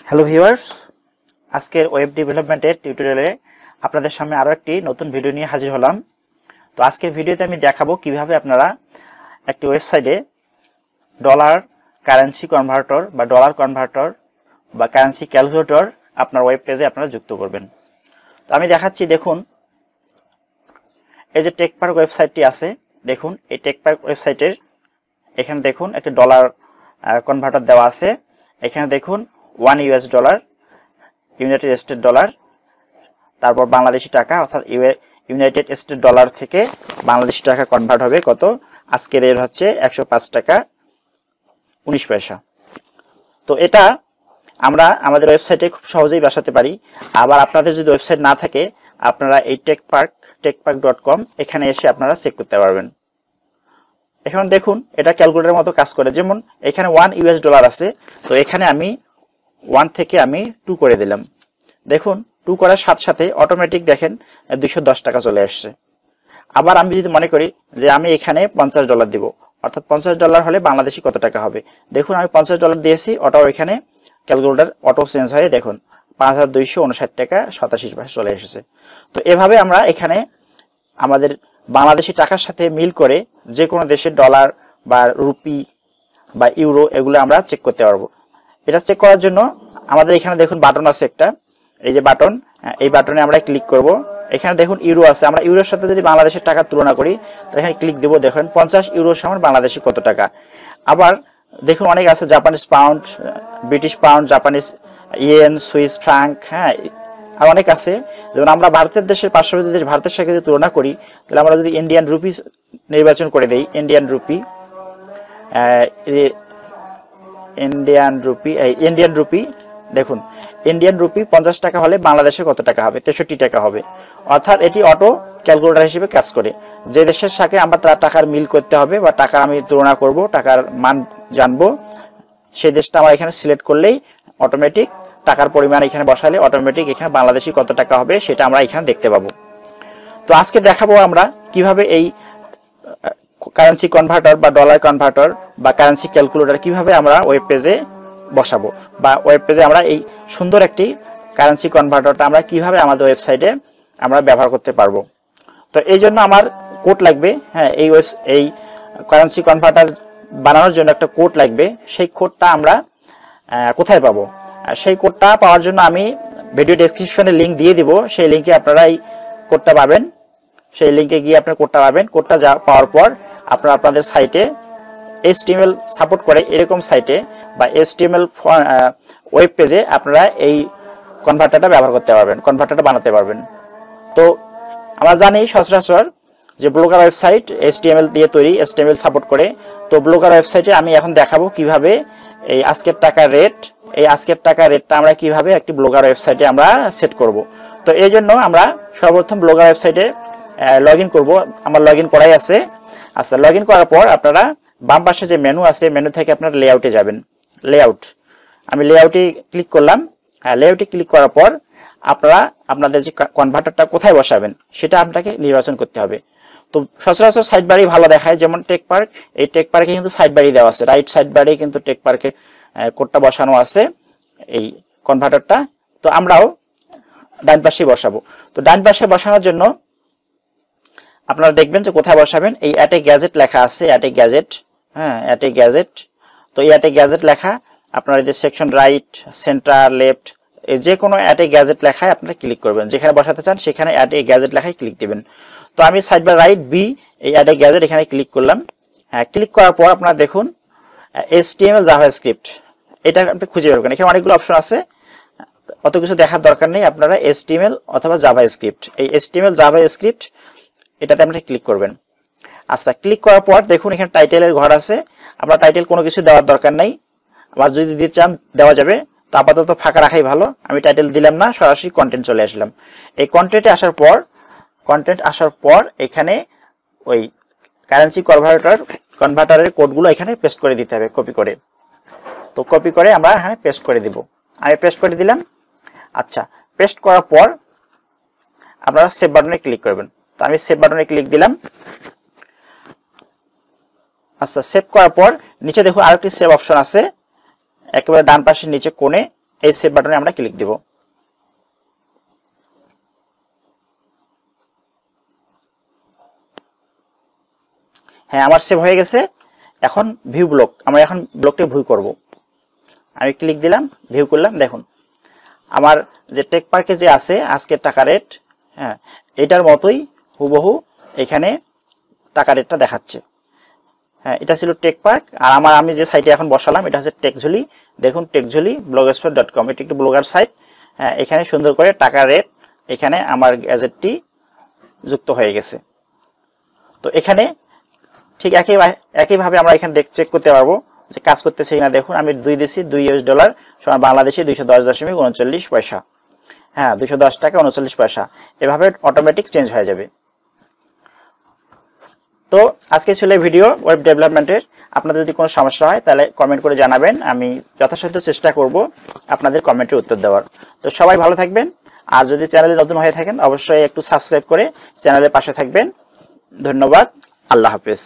Hello viewers, আজকের web ডেভেলপমেন্টের টিউটোরিয়ালে আপনাদের সামনে আরও একটি নতুন ভিডিও নিয়ে হাজির হলাম। তো আজকের ভিডিওতে আমি দেখাবো কিভাবে আপনারা একটি ওয়েবসাইটে ডলার কারেন্সি কনভার্টর বা ডলার কনভার্টর বা কারেন্সি ক্যালকুলেটর আপনার ওয়েব পেজে আপনারা যুক্ত করবেন। তো আমি দেখাচ্ছি, দেখুন এই যে টেকপার্ক ওয়েবসাইটটি আছে, দেখুন এই টেকপার্ক ওয়েবসাইটের এখানে দেখুন একটা ডলার কনভার্টার দেওয়া আছে। এখানে দেখুন $1 ইউনাইটেড স্টেট ডলার, তারপর বাংলাদেশি টাকা অর্থাৎ ইউনাইটেড স্টেট ডলার থেকে বাংলাদেশি টাকা কনভার্ট হবে কত, আজকের রেট হচ্ছে 105 টাকা 19 পয়সা। তো এটা আমরা আমাদের ওয়েবসাইটে খুব সহজেই বসাতে পারি। আবার আপনাদের যদি ওয়েবসাইট না থাকে, আপনারা এই techpark.com এখানে এসে আপনারা চেক করতে পারবেন। এখন দেখুন এটা ক্যালকুলেটরের মতো কাজ করে। যেমন এখানে $1 আছে, তো এখানে আমি 1 থেকে আমি 2 করে দিলাম। দেখুন 2 করার সাথে সাথে অটোমেটিক দেখেন $210 টাকা চলে আসছে। আবার আমি যদি মনে করি যে আমি এখানে $50 দিব, অর্থাৎ $50 হলে বাংলাদেশি কত টাকা হবে, দেখুন আমি $50 দিয়েছি, অটো এখানে ক্যালকুলেটর অটো চেঞ্জ হয়ে দেখুন 5259 টাকা 87 পয়সা চলে এসেছে। তো এভাবে আমরা এখানে আমাদের বাংলাদেশি টাকার সাথে মিল করে যে কোনো দেশের ডলার বা রুপি বা ইউরো এগুলো আমরা চেক করতে পারবো। এটা চেক করার জন্য আমাদের এখানে দেখুন বাটন আছে একটা, এই যে বাটন, এই বাটনে আমরা ক্লিক করব। এখানে দেখুন ইউরো আছে, আমরা ইউরোর সাথে যদি বাংলাদেশের টাকার তুলনা করি তো এখানে ক্লিক দেব। দেখুন 50 ইউরো সমান বাংলাদেশি কত টাকা। আবার দেখুন অনেক আছে, Japanese pound, British pound, Japanese yen, Swiss Frank, হ্যাঁ আর অনেক আছে। যেমন আমরা ভারতের দেশের পার্শ্ববর্তী দেশ ভারতের সাথে যদি তুলনা করি, তাহলে আমরা যদি ইন্ডিয়ান রুপি নির্বাচন করে দেই, ইন্ডিয়ান রুপি দেখুন ইন্ডিয়ান রুপি 50 টাকা হলে বাংলাদেশে কত টাকা হবে, 63 টাকা হবে। অর্থাৎ এটি অটো ক্যালকুলেটর হিসেবে কাজ করে। যে দেশের সাথে আমরা তার টাকার মিল করতে হবে বা টাকা আমি তুলনা করব, টাকার মান জানবো, সেই দেশটা আমরা এখানে সিলেক্ট করলেই অটোমেটিক টাকার পরিমাণ এখানে বসালে অটোমেটিক এখানে বাংলাদেশি কত টাকা হবে সেটা আমরা এখানে দেখতে পাবো। তো আজকে দেখাবো আমরা কিভাবে এই কারেন্সি কনভার্টার বা ডলার কনভার্টার বা কারেন্সি ক্যালকুলেটর কিভাবে আমরা ওয়েব পেজে বসাবো, বা ওয়েব পেজে আমরা এই সুন্দর একটি কারেন্সি কনভার্টারটা আমরা কিভাবে আমাদের ওয়েবসাইটে আমরা ব্যবহার করতে পারবো। তো এই জন্য আমার কোড লাগবে, হ্যাঁ এই কারেন্সি কনভার্টার বানানোর জন্য একটা কোড লাগবে। সেই কোডটা আমরা কোথায় পাবো? সেই কোডটা পাওয়ার জন্য আমি ভিডিও ডেসক্রিপশনে লিঙ্ক দিয়ে দিব, সেই লিঙ্কে আপনারা এই কোডটা পাবেন। সেই লিঙ্কে গিয়ে আপনারা কোডটা পাবেন। কোডটা পাওয়ার পর আপনারা আপনাদের সাইটে HTML সাপোর্ট করে এরকম সাইটে বা HTML ওয়েব পেজে আপনারা এই কনভার্টারটা ব্যবহার করতে পারবেন, কনভার্টারটা বানাতে পারবেন। তো আমরা জানি সচরাচর যে ব্লগার ওয়েবসাইট HTML দিয়ে তৈরি, HTML সাপোর্ট করে। তো ব্লগার ওয়েবসাইটে আমি এখন দেখাবো কিভাবে এই আজকের টাকার রেটটা আমরা কিভাবে একটি ব্লগার ওয়েবসাইটে আমরা সেট করব। তো এই জন্য আমরা সর্বপ্রথম ব্লগার ওয়েবসাইটে লগ ইন করবো। আমার লগ ইন করাই আছে। আচ্ছা, লগ ইন করার পর আপনারা বাম পাশে যে মেনু আছে, মেনু থেকে আপনারা লেআউটে যাবেন। আমি লেআউটে ক্লিক করলাম। লেআউটে ক্লিক করার পর আপনারা আপনাদের যে কনভার্টারটা কোথায় বসাবেন সেটা আপনাকে নির্বাচন করতে হবে। তো সচরাচর সাইড বাড়ি ভালো দেখায়, যেমন টেকপার্ক, এই টেকপার্কে কিন্তু সাইড বাড়ি দেওয়া আছে, রাইট সাইড বাড়ি কিন্তু টেকপার্কের কোডটা বসানো আছে এই কনভার্টারটা। তো আমরাও ডান পাশে বসাবো। তো ডান পাশে বসানোর জন্য আপনারা দেখবেন যে কোথায় বসাবেন, এই অ্যাট এ গ্যাজেট লেখা আছে, অ্যাট এ গ্যাজেট, হ্যাঁ অ্যাট এ গ্যাজেট। তো এই অ্যাট এ গ্যাজেট লেখা আপনারা যে সেকশন রাইট, সেন্টার, লেফট, যে কোনো অ্যাট এ গ্যাজেট লেখায় আপনারা ক্লিক করবেন। যেখানে বসাতে চান সেখানে অ্যাট এ গ্যাজেট লেখায় ক্লিক দিবেন। তো আমি সাইড বাই রাইট বি এই অ্যাট এ গ্যাজেট এখানে ক্লিক করলাম। হ্যাঁ, ক্লিক করার পর আপনারা দেখুন HTML জাভাস্ক্রিপ্ট, এটা আপনি খুঁজে বের করবেন। এখানে অনেকগুলো অপশন আছে, অত কিছু দেখার দরকার নেই। আপনারা HTML অথবা জাভাস্ক্রিপ্ট, এই HTML জাভাস্ক্রিপ্ট এটাতে আপনি ক্লিক করবেন। আচ্ছা, ক্লিক করার পর দেখুন এখানে টাইটেলের ঘর আছে। আমরা টাইটেল কোনো কিছু দেওয়ার দরকার নাই, আবার যদি দিতে চান দেওয়া যাবে। তো আপাতত ফাঁকা রাখাই ভালো। আমি টাইটেল দিলাম না, সরাসরি কন্টেন্ট চলে আসলাম। এই কন্টেন্টে আসার পর এখানে ওই কারেন্সি কনভার্টারের কোডগুলো এখানে পেস্ট করে দিতে হবে, কপি করে। তো কপি করে আমরা এখানে পেস্ট করে দিব। আমি পেস্ট করে দিলাম। আচ্ছা, পেস্ট করার পর আপনারা সেভ বাটনে ক্লিক করবেন। তো আমি সেভ বাটনে ক্লিক দিলাম। আচ্ছা, সেভ করার পর নিচে দেখুন আরেকটি সেভ অপশন আছে, একেবারে ডান পাশের নিচে কোণে এই সেভ বাটনে আমরা ক্লিক দিব। হ্যাঁ, আমার সেভ হয়ে গেছে। এখন ভিউ ব্লক, আমরা এখন ব্লকটি ভিউ করব। আমি ক্লিক দিলাম, ভিউ করলাম। দেখুন আমার যে টেক পার্কে যে আছে আজকের টাকা রেট, হ্যাঁ এটার মতোই হুবহু এখানে টাকা রেটটা দেখাচ্ছে। হ্যাঁ, এটা ছিল টেক পার্ক। আর আমি যে সাইটে এখন বসালাম এটা হচ্ছে টেকঝুলি। দেখুন টেকঝুলি blogspot.com, এটি একটি ব্লগার সাইট। হ্যাঁ, এখানে সুন্দর করে টাকা রেট এখানে আমার গ্যাজেটটি যুক্ত হয়ে গেছে। তো এখানে ঠিক একইভাবে আমরা এখানে চেক করতে পারবো যে কাজ করতেছে কিনা। দেখুন আমি 2 দিছি, $2 সমান বাংলাদেশি 210.39 পয়সা। হ্যাঁ, 210 টাকা 39 পয়সা। এভাবে অটোমেটিক চেঞ্জ হয়ে যাবে। তো আজকে ছিল ভিডিও ওয়েব ডেভেলপমেন্টের। আপনাদের যদি কোনো সমস্যা হয় তাহলে কমেন্ট করে জানাবেন, আমি যথাসাধ্য চেষ্টা করব আপনাদের কমেন্টের উত্তর দেওয়ার। তো সবাই ভালো থাকবেন। আর যদি চ্যানেলে নতুন হয়ে থাকেন অবশ্যই একটু সাবস্ক্রাইব করে চ্যানেলের পাশে থাকবেন। ধন্যবাদ। আল্লাহ হাফেজ।